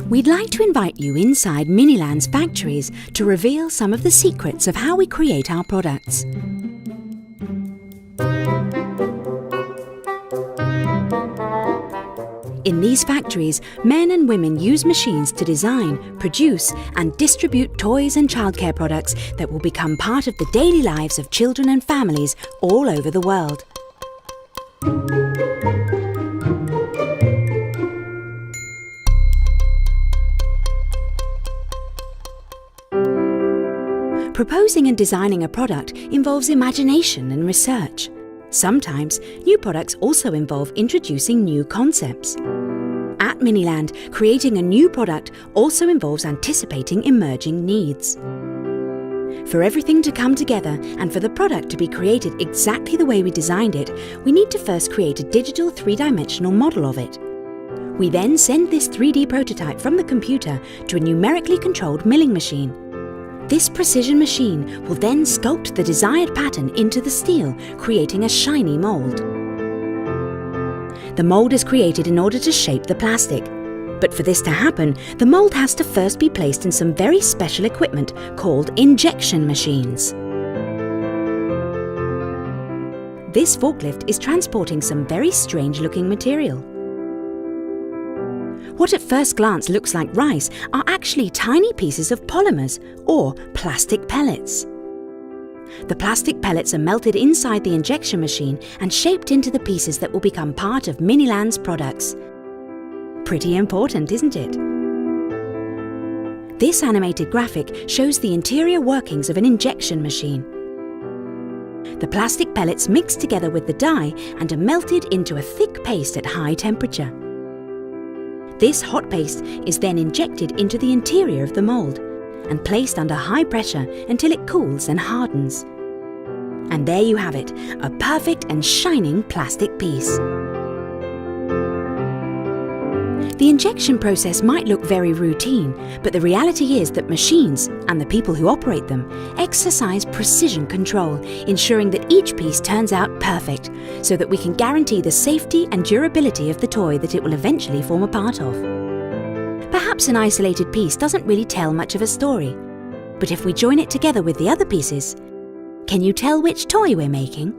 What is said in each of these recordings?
We'd like to invite you inside Miniland's factories to reveal some of the secrets of how we create our products. In these factories, men and women use machines to design, produce and distribute toys and childcare products that will become part of the daily lives of children and families all over the world. Proposing and designing a product involves imagination and research. Sometimes, new products also involve introducing new concepts. At Miniland, creating a new product also involves anticipating emerging needs. For everything to come together and for the product to be created exactly the way we designed it, we need to first create a digital three-dimensional model of it. We then send this 3D prototype from the computer to a numerically controlled milling machine. This precision machine will then sculpt the desired pattern into the steel, creating a shiny mould. The mould is created in order to shape the plastic. But for this to happen, the mould has to first be placed in some very special equipment called injection machines. This forklift is transporting some very strange-looking material. What at first glance looks like rice are actually tiny pieces of polymers, or plastic pellets. The plastic pellets are melted inside the injection machine and shaped into the pieces that will become part of Miniland's products. Pretty important, isn't it? This animated graphic shows the interior workings of an injection machine. The plastic pellets mix together with the dye and are melted into a thick paste at high temperature. This hot paste is then injected into the interior of the mould and placed under high pressure until it cools and hardens. And there you have it, a perfect and shining plastic piece. The injection process might look very routine, but the reality is that machines, and the people who operate them, exercise precision control, ensuring that each piece turns out perfect, so that we can guarantee the safety and durability of the toy that it will eventually form a part of. Perhaps an isolated piece doesn't really tell much of a story, but if we join it together with the other pieces, can you tell which toy we're making?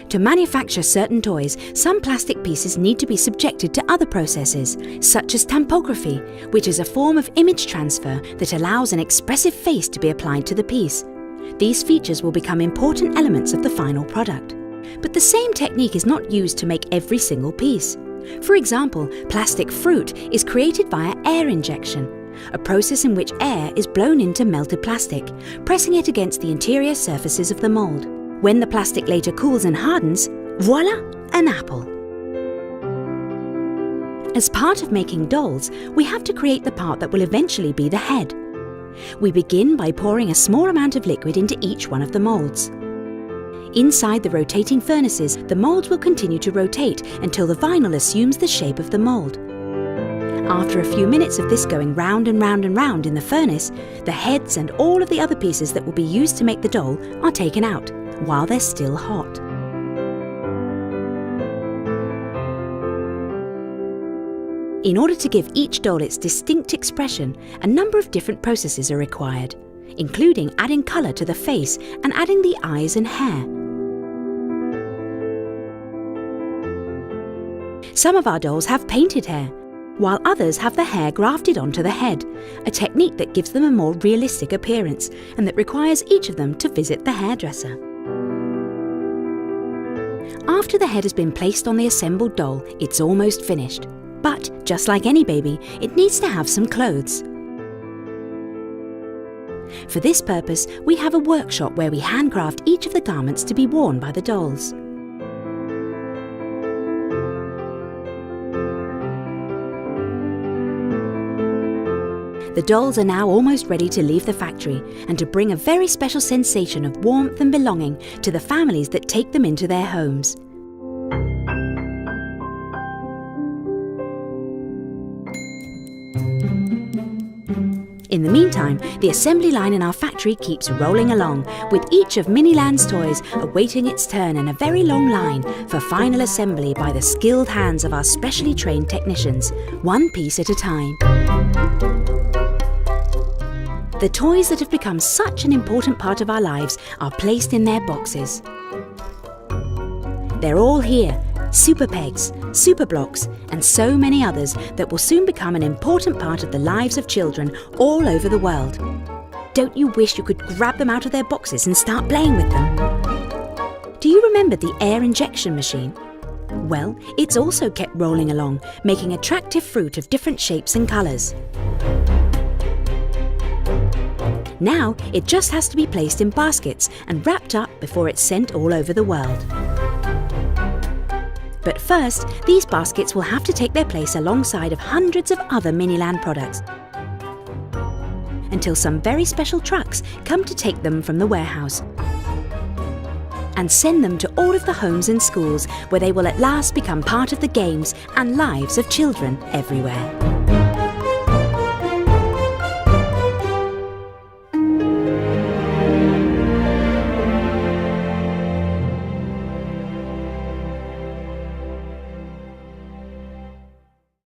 To manufacture certain toys, some plastic pieces need to be subjected to other processes, such as tampography, which is a form of image transfer that allows an expressive face to be applied to the piece. These features will become important elements of the final product. But the same technique is not used to make every single piece. For example, plastic fruit is created via air injection, a process in which air is blown into melted plastic, pressing it against the interior surfaces of the mould. When the plastic later cools and hardens, voila, an apple. As part of making dolls, we have to create the part that will eventually be the head. We begin by pouring a small amount of liquid into each one of the moulds. Inside the rotating furnaces, the moulds will continue to rotate until the vinyl assumes the shape of the mould. After a few minutes of this going round and round and round in the furnace, the heads and all of the other pieces that will be used to make the doll are taken out, while they're still hot. In order to give each doll its distinct expression, a number of different processes are required, including adding colour to the face and adding the eyes and hair. Some of our dolls have painted hair, while others have the hair grafted onto the head, a technique that gives them a more realistic appearance and that requires each of them to visit the hairdresser. After the head has been placed on the assembled doll, it's almost finished. But, just like any baby, it needs to have some clothes. For this purpose, we have a workshop where we handcraft each of the garments to be worn by the dolls. The dolls are now almost ready to leave the factory and to bring a very special sensation of warmth and belonging to the families that take them into their homes. In In the meantime, the assembly line in our factory keeps rolling along, with each of Miniland's toys awaiting its turn in a very long line for final assembly by the skilled hands of our specially trained technicians, one piece at a time. The toys that have become such an important part of our lives are placed in their boxes. They're all here, Super Pegs, Super Blocks, and so many others that will soon become an important part of the lives of children all over the world. Don't you wish you could grab them out of their boxes and start playing with them? Do you remember the air injection machine? Well, it's also kept rolling along, making attractive fruit of different shapes and colours. Now it just has to be placed in baskets and wrapped up before it's sent all over the world. But first, these baskets will have to take their place alongside of hundreds of other Miniland products until some very special trucks come to take them from the warehouse and send them to all of the homes and schools where they will at last become part of the games and lives of children everywhere.